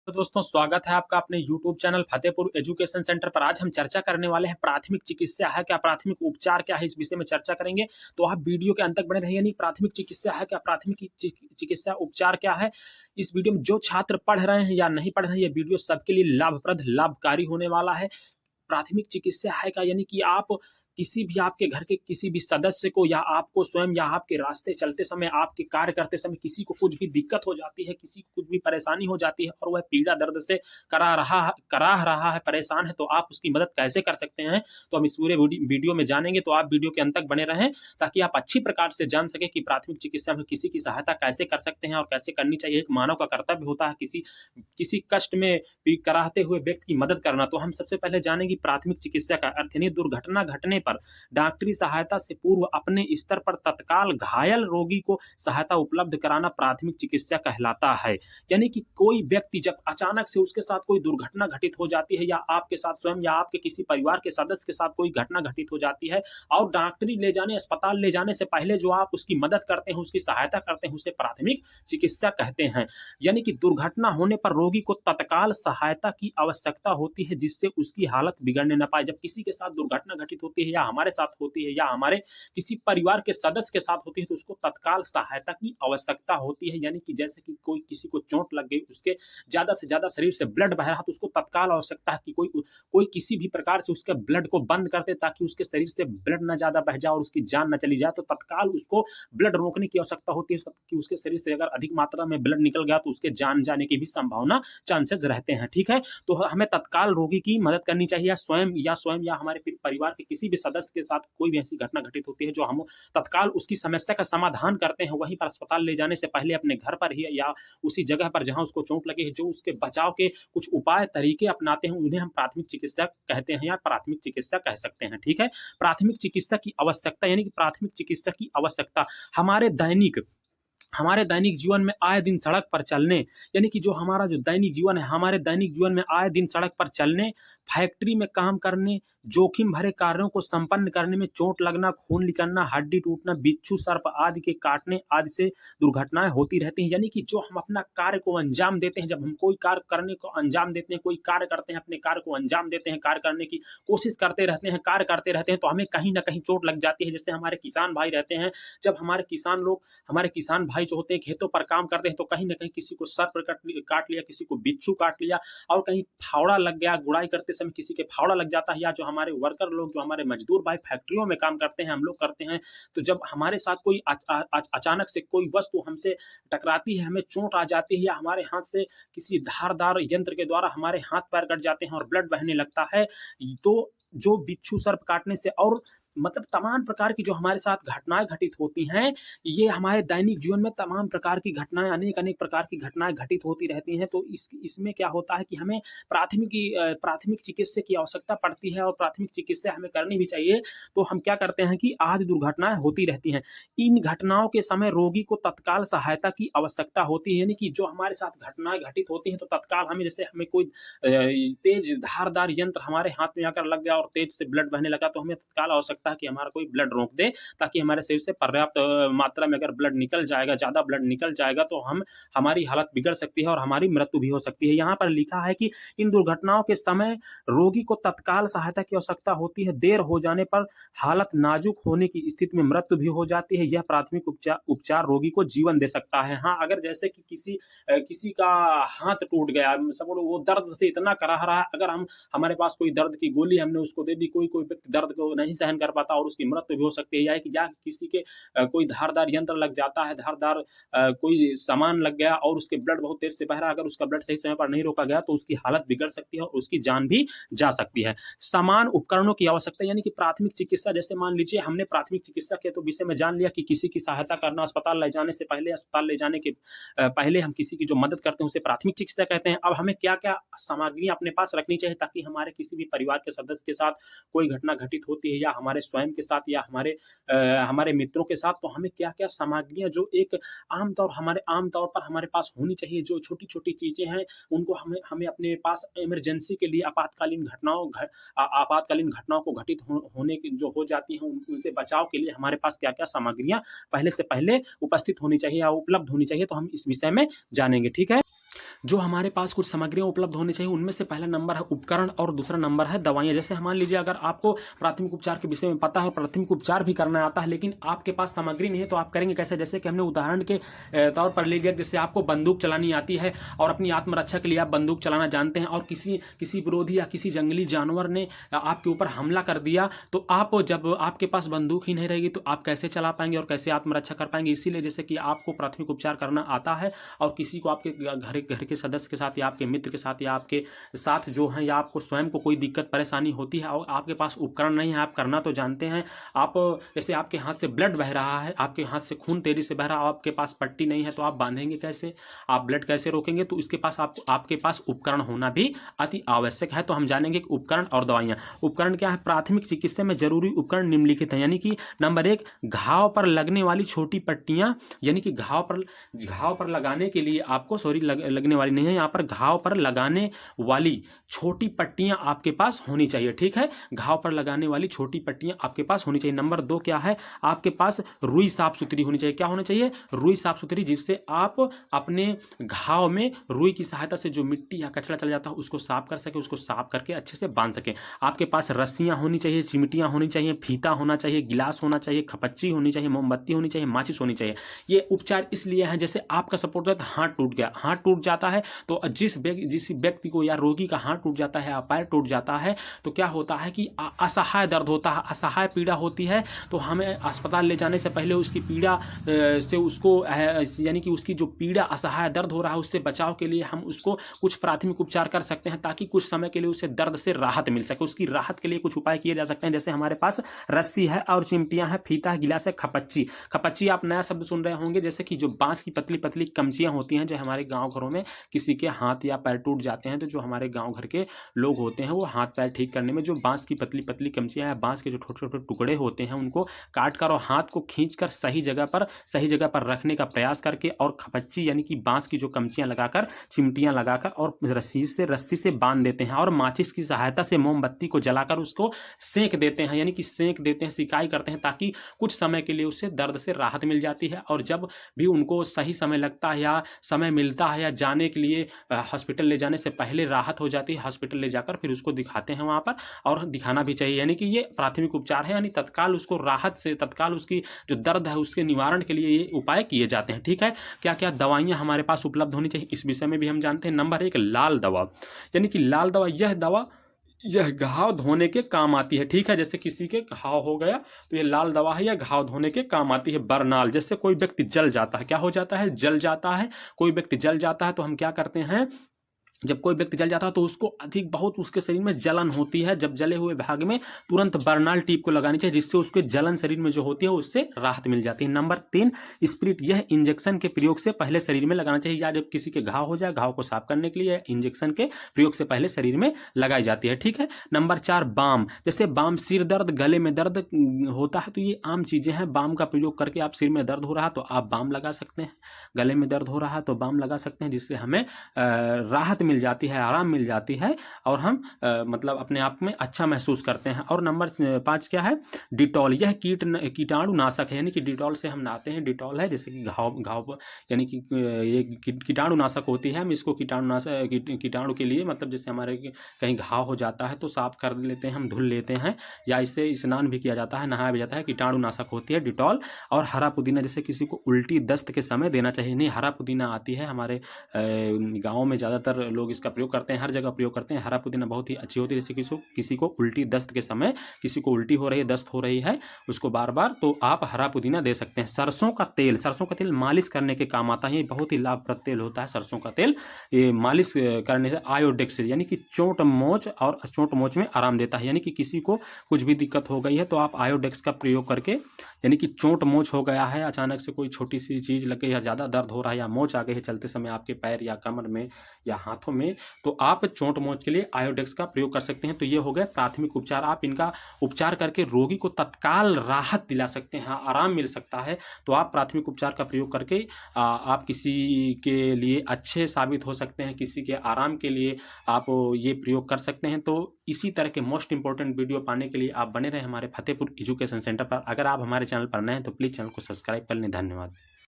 तो दोस्तों स्वागत है आपका अपने YouTube channel Fatehpur education centre पर। आज हम चर्चा करने वाले हैं प्राथमिक चिकित्सा है क्या, प्राथमिक उपचार क्या है, इस विषय में चर्चा करेंगे। तो आप वीडियो के अंत तक बने रहिए। नहीं, प्राथमिक चिकित्सा है क्या, प्राथमिक चिकित्सा उपचार क्या है, इस वीडियो में जो छात्र पढ़ रहे हैं या नहीं पढ़ रहे हैं, ये वीडियो सबके लिए लाभप्रद लाभकारी होने वाला है। प्राथमिक चिकित्सा है क्या, यानी कि आप किसी भी आपके घर के किसी भी सदस्य को या आपको स्वयं या आपके रास्ते चलते समय, आपके कार्य करते समय किसी को कुछ भी दिक्कत हो जाती है, किसी को कुछ भी परेशानी हो जाती है और वह पीड़ा दर्द से कराह रहा है, परेशान है, तो आप उसकी मदद कैसे कर सकते हैं, तो हम इस पूरे वीडियो में जानेंगे। तो आप वीडियो के अंत तक बने रहें ताकि आप अच्छी प्रकार से जान सके कि प्राथमिक चिकित्सा में किसी की सहायता कैसे कर सकते हैं और कैसे करनी चाहिए। एक मानव का कर्तव्य होता है किसी कष्ट में कराहते हुए व्यक्ति की मदद करना। तो हम सबसे पहले जानेंगे प्राथमिक चिकित्सा का अर्थ, यानी दुर्घटना घटने पर डॉक्टरी सहायता से पूर्व अपने स्तर पर तत्काल घायल रोगी को सहायता उपलब्ध कराना प्राथमिक चिकित्सा कहलाता है। यानी कि कोई व्यक्ति जब अचानक से उसके साथ कोई दुर्घटना घटित हो जाती है या आपके साथ स्वयं या आपके किसी परिवार के सदस्य के साथ कोई घटना घटित हो जाती है और डॉक्टरी ले जाने, अस्पताल ले जाने से पहले जो आप उसकी मदद करते हैं, उसकी सहायता करते हैं, उसे प्राथमिक चिकित्सा कहते हैं। यानी कि दुर्घटना होने पर रोगी को तत्काल सहायता की आवश्यकता होती है जिससे उसकी हालत बिगड़ने न पाए। जब किसी के साथ दुर्घटना घटित होती है या हमारे साथ होती है या हमारे किसी परिवार के सदस्य के साथ होती है तो उसको तत्काल सहायता की आवश्यकता होती है। यानी कि जैसे कि कोई किसी को चोट लग गई, उसके ज्यादा से ज्यादा शरीर से ब्लड बह रहा, तो उसको तत्काल आवश्यकता है कि कोई किसी भी प्रकार से उसके ब्लड को बंद कर दे ताकि उसके शरीर से ब्लड ना ज्यादा बह जाए और उसकी जान न चली जाए। तो तत्काल उसको ब्लड रोकने की आवश्यकता होती है कि उसके शरीर से अगर अधिक मात्रा में ब्लड निकल गया तो उसके जान जाने की भी संभावना, चांसेस रहते हैं। ठीक है, तो हमें तत्काल रोगी की मदद करनी चाहिए या स्वयं या हमारे परिवार के किसी भी सदस्य के साथ कोई भी ऐसी घटना घटित होती है जो हम तत्काल उसकी समस्या का समाधान करते हैं, वहीं पर अस्पताल ले जाने से पहले अपने घर पर ही या उसी जगह पर जहां उसको चोट लगी है, जो उसके बचाव के कुछ उपाय तरीके अपनाते हैं, उन्हें हम प्राथमिक चिकित्सा कहते हैं या प्राथमिक चिकित्सा कह सकते हैं। ठीक है, प्राथमिक चिकित्सा की आवश्यकता, यानी कि प्राथमिक चिकित्सा की आवश्यकता हमारे दैनिक जीवन में आए दिन सड़क पर चलने, यानी कि जो हमारा जो दैनिक जीवन है, हमारे दैनिक जीवन में आए दिन सड़क पर चलने, फैक्ट्री में काम करने, जोखिम भरे कार्यों को संपन्न करने में चोट लगना, खून निकलना, हड्डी टूटना, बिच्छू सर्प आदि के काटने आदि से दुर्घटनाएं होती रहती हैं। यानी कि जो हम अपना कार्य को अंजाम देते हैं, जब हम कोई कार्य करने को अंजाम देते हैं, कोई कार्य करते हैं, अपने कार्य को अंजाम देते हैं, कार्य करने की कोशिश करते रहते हैं, कार्य करते रहते हैं, तो हमें कहीं ना कहीं चोट लग जाती है। जैसे हमारे किसान भाई रहते हैं, जब हमारे किसान भाई जो होते हैं खेतों पर काम करते हैं, तो कहीं ना कहीं किसी को सर्प काट लिया, किसी को बिच्छू काट लिया और कहीं फावड़ा लग गया, गुड़ाई करते समय किसी के फावड़ा लग जाता है, या जो हमारे वर्कर लोग, जो हमारे मजदूर भाई फैक्ट्रियों में काम करते हैं, हम लोग करते हैं, तो जब हमारे साथ कोई अचानक से कोई वस्तु हमसे टकराती है, हमें चोट आ जाती है या हमारे हाथ से किसी धारदार यंत्र के द्वारा हमारे हाथ पैर कट जाते हैं और ब्लड बहने लगता है, तो जो बिच्छू सर्प काटने से और मतलब तमाम प्रकार की जो हमारे साथ घटनाएं घटित होती हैं, ये हमारे दैनिक जीवन में तमाम प्रकार की घटनाएं, अनेक प्रकार की घटनाएं घटित होती रहती हैं। तो इसमें क्या होता है कि हमें प्राथमिक चिकित्सा की आवश्यकता पड़ती है और प्राथमिक चिकित्सा हमें करनी भी चाहिए। तो हम क्या करते हैं कि आदि दुर्घटनाएं होती रहती हैं, इन घटनाओं के समय रोगी को तत्काल सहायता की आवश्यकता होती है। यानी कि जो हमारे साथ घटनाएं घटित होती हैं, तो तत्काल हमें कोई तेज धारदार यंत्र हमारे हाथ में आकर लग गया और तेज से ब्लड बहने लगा, तो हमें तत्काल आवश्यकता है कि हमारा कोई ब्लड रोक दे, ताकि हमारे शरीर से पर्याप्त मात्रा में अगर ब्लड निकल जाएगा, ज्यादा ब्लड निकल जाएगा, तो हमारी हालत बिगड़ सकती है और हमारी मृत्यु भी हो सकती है। यहाँ पर लिखा है कि इन दुर्घटनाओं के समय रोगी को तत्काल सहायता की आवश्यकता होती है। देर हो जाने पर हालत नाजुक होने की स्थिति में मृत्यु भी हो जाती है। यह प्राथमिक उपचार रोगी को जीवन दे सकता है। हाँ, अगर जैसे कि किसी का हाथ टूट गया, सब वो दर्द से इतना कराह रहा है, अगर हमारे पास कोई दर्द की गोली हमने उसको दे दी, कोई व्यक्ति दर्द को नहीं सहन कर पाता और उसकी मृत्यु भी हो सकती है, या किसी के कोई धारदार यंत्र लग जाता है, धारदार कोई सामान लग गया और उसके ब्लड बहुत तेज से बह रहा है, अगर उसका ब्लड सही समय पर नहीं रोका गया तो उसकी हालत बिगड़ सकती है और उसकी जान भी जा सकती है। समान उपकरणों की आवश्यकता, यानी कि प्राथमिक चिकित्सा, जैसे मान लीजिए हमने प्राथमिक चिकित्सा के तो विषय में जान लिया कि किसी की सहायता करना, अस्पताल ले जाने से पहले, अस्पताल ले जाने के पहले हम किसी की जो मदद करते हैं उसे प्राथमिक चिकित्सा कहते हैं। अब हमें क्या क्या सामग्री अपने पास रखनी चाहिए ताकि हमारे किसी भी परिवार के सदस्य के साथ कोई घटना घटित होती है या हमारे स्वयं के साथ या हमारे मित्रों के साथ, तो हमें क्या क्या सामग्रियां जो एक आम तौर पर हमारे पास होनी चाहिए, जो छोटी छोटी चीजें हैं उनको हमें अपने पास इमरजेंसी के लिए, आपातकालीन घटनाओं को घटित होने की जो हो जाती हैं उनसे बचाव के लिए हमारे पास क्या क्या सामग्रियां पहले से पहले उपस्थित होनी चाहिए या उपलब्ध होनी चाहिए, तो हम इस विषय में जानेंगे। ठीक है, जो हमारे पास कुछ सामग्रियाँ उपलब्ध होनी चाहिए, उनमें से पहला नंबर है उपकरण और दूसरा नंबर है दवाइयाँ। जैसे मान लीजिए अगर आपको प्राथमिक उपचार के विषय में पता है और प्राथमिक उपचार भी करना आता है, लेकिन आपके पास सामग्री नहीं है, तो आप करेंगे कैसे? जैसे कि हमने उदाहरण के तौर पर ले लिया, जैसे आपको बंदूक चलानी आती है और अपनी आत्मरक्षा के लिए आप बंदूक चलाना जानते हैं और किसी विरोधी या किसी जंगली जानवर ने आपके ऊपर हमला कर दिया, तो आप जब आपके पास बंदूक ही नहीं रहेगी तो आप कैसे चला पाएंगे और कैसे आत्मरक्षा कर पाएंगे? इसीलिए जैसे कि आपको प्राथमिक उपचार करना आता है और किसी को आपके घर के सदस्य के साथ या आपके मित्र के साथ या आपके साथ जो है या आपको स्वयं को कोई दिक्कत परेशानी होती है और आपके पास उपकरण नहीं है, आप करना तो जानते हैं, आप जैसे आपके हाथ से ब्लड बह रहा है, आपके हाथ से खून तेजी से बह रहा है, आपके पास पट्टी नहीं है, तो आप बांधेंगे कैसे? आप ब्लड कैसे रोकेंगे? तो इसके पास आपके पास उपकरण होना भी अति आवश्यक है। तो हम जानेंगे कि उपकरण और दवाइयाँ। उपकरण क्या है? प्राथमिक चिकित्सा में जरूरी उपकरण निम्नलिखित हैं, यानी कि नंबर 1, घाव पर लगने वाली छोटी पट्टियाँ, यानी कि घाव पर लगाने के लिए आपको लगने वाली नहीं है, यहाँ पर घाव पर लगाने वाली छोटी पट्टियां आपके पास होनी चाहिए। ठीक है, घाव पर लगाने वाली छोटी पट्टियां आपके पास होनी चाहिए। नंबर 2 क्या है? आपके पास रुई साफ सुथरी होनी चाहिए। क्या होना चाहिए? रुई साफ सुथरी, जिससे आप अपने घाव में रुई की सहायता से जो मिट्टी या कचरा चल जाता है उसको साफ कर सके, उसको साफ करके अच्छे से बांध सके। आपके पास रस्सियां होनी चाहिए, चिमटियां होनी चाहिए, फीता होना चाहिए, गिलास होना चाहिए, खपच्ची होनी चाहिए, मोमबत्ती होनी चाहिए, माचिस होनी चाहिए। ये उपचार इसलिए है, जैसे आपका सपोर्ट है, हाथ टूट गया, हाथ टूट जाता है तो जिस व्यक्ति को या रोगी का हाथ टूट जाता है या पैर टूट जाता है तो क्या होता है कि असहाय दर्द होता है, असहाय पीड़ा होती है। तो हमें अस्पताल ले जाने से पहले उसकी पीड़ा से उसको यानी कि उसकी जो पीड़ा असहाय दर्द हो रहा है उससे बचाव के लिए हम उसको कुछ प्राथमिक उपचार कर सकते हैं, ताकि कुछ समय के लिए उसे दर्द से राहत मिल सके। उसकी राहत के लिए कुछ उपाय किए जा सकते हैं, जैसे हमारे पास रस्सी है और चिमटियां हैं, फीता है, गिलास है, खपच्ची। खपच्ची आप नया शब्द सुन रहे होंगे, जैसे कि जो बांस की पतली पतली कमचियां होती हैं, जो हमारे गाँव घरों में किसी के हाथ या पैर टूट जाते हैं तो जो हमारे गांव घर के लोग होते हैं वो हाथ पैर ठीक करने में जो बांस की पतली पतली कमचियां या बांस के जो छोटे छोटे टुकड़े होते हैं उनको काट कर और हाथ को खींचकर सही जगह पर रखने का प्रयास करके, और खपच्ची यानी कि बांस की जो कमचियां लगाकर, चिमटियां लगाकर और रस्सी से बांध देते हैं और माचिस की सहायता से मोमबत्ती को जलाकर उसको सेंक देते हैं, यानी कि सेंक देते हैं, सिकाई करते हैं, ताकि कुछ समय के लिए उससे दर्द से राहत मिल जाती है। और जब भी उनको सही समय लगता है या समय मिलता है या जाने के लिए हॉस्पिटल ले जाने से पहले राहत हो जाती है, हॉस्पिटल ले जाकर फिर उसको दिखाते हैं वहाँ पर, और दिखाना भी चाहिए। यानी कि ये प्राथमिक उपचार है, यानी तत्काल उसको राहत से, तत्काल उसकी जो दर्द है उसके निवारण के लिए ये उपाय किए जाते हैं। ठीक है, क्या क्या दवाइयाँ हमारे पास उपलब्ध होनी चाहिए इस विषय में भी हम जानते हैं। नंबर 1, लाल दवा, यानी कि लाल दवा, यह घाव धोने के काम आती है। ठीक है, जैसे किसी के घाव हो गया तो ये लाल दवा है, यह घाव धोने के काम आती है। बरनाल, जैसे कोई व्यक्ति जल जाता है, क्या हो जाता है? जल जाता है। कोई व्यक्ति जल जाता है तो हम क्या करते हैं, जब कोई व्यक्ति जल जाता है तो उसको बहुत उसके शरीर में जलन होती है, जब जले हुए भाग में तुरंत बरनाल टीप को लगानी चाहिए, जिससे उसके जलन शरीर में जो होती है उससे राहत मिल जाती है। नंबर 3, स्प्रिट, यह इंजेक्शन के प्रयोग से पहले शरीर में लगाना चाहिए, या जब किसी के घाव हो जाए, घाव को साफ करने के लिए इंजेक्शन के प्रयोग से पहले शरीर में लगाई जाती है। ठीक है, नंबर 4, बाम, जैसे बाम, सिर दर्द, गले में दर्द होता है तो ये आम चीजें हैं। बाम का प्रयोग करके आप सिर में दर्द हो रहा तो आप बाम लगा सकते हैं, गले में दर्द हो रहा है तो बाम लगा सकते हैं, जिससे हमें राहत मिल जाती है, आराम मिल जाती है और हम मतलब अपने आप में अच्छा महसूस करते हैं। और नंबर 5 क्या है? डिटॉल, यह कीटाणुनाशक है, यानी कि डिटॉल से हम नहाते हैं। डिटॉल है जैसे कि घाव यानी कि ये कीटाणुनाशक होती है, हम इसको कीटाणु के लिए, मतलब जैसे हमारे कहीं घाव हो जाता है तो साफ कर लेते हैं, हम धुल लेते हैं, या इससे स्नान भी किया जाता है, नहाया भी जाता है। कीटाणुनाशक होती है डिटॉल। और हरा पुदीना, जैसे किसी को उल्टी दस्त के समय देना चाहिए। नहीं, हरा पुदीना आती है हमारे गाँव में, ज़्यादातर लोग इसका प्रयोग करते हैं, हर जगह प्रयोग करते हैं। हरा पुदीना बहुत ही अच्छी होती है, जैसे किसी को उल्टी दस्त के समय, किसी को उल्टी हो रही है, दस्त हो रही है उसको बार बार, तो आप हरा पुदीना दे सकते हैं। सरसों का तेल मालिश करने के काम आता है, ये बहुत ही लाभप्रद तेल होता है सरसों का तेल। ये मालिश करने से आयोडेक्स, यानी कि चोट मोच में आराम देता है, यानी कि किसी को कुछ भी दिक्कत हो गई है तो आप आयोडेक्स का प्रयोग करके, यानी कि चोट मोच हो गया है, अचानक से कोई छोटी सी चीज़ लग गई या ज़्यादा दर्द हो रहा है या मोच आ गई है चलते समय आपके पैर या कमर में या हाथों में, तो आप चोट मोच के लिए आयोडेक्स का प्रयोग कर सकते हैं। तो ये हो गए प्राथमिक उपचार। आप इनका उपचार करके रोगी को तत्काल राहत दिला सकते हैं, आराम मिल सकता है। तो आप प्राथमिक उपचार का प्रयोग करके आप किसी के लिए अच्छे साबित हो सकते हैं, किसी के आराम के लिए आप ये प्रयोग कर सकते हैं। तो इसी तरह के मोस्ट इंपॉर्टेंट वीडियो पाने के लिए आप बने रहें हमारे फतेहपुर एजुकेशन सेंटर पर। अगर आप हमारे चैनल पर नए हैं तो प्लीज़ चैनल को सब्सक्राइब कर लें। धन्यवाद।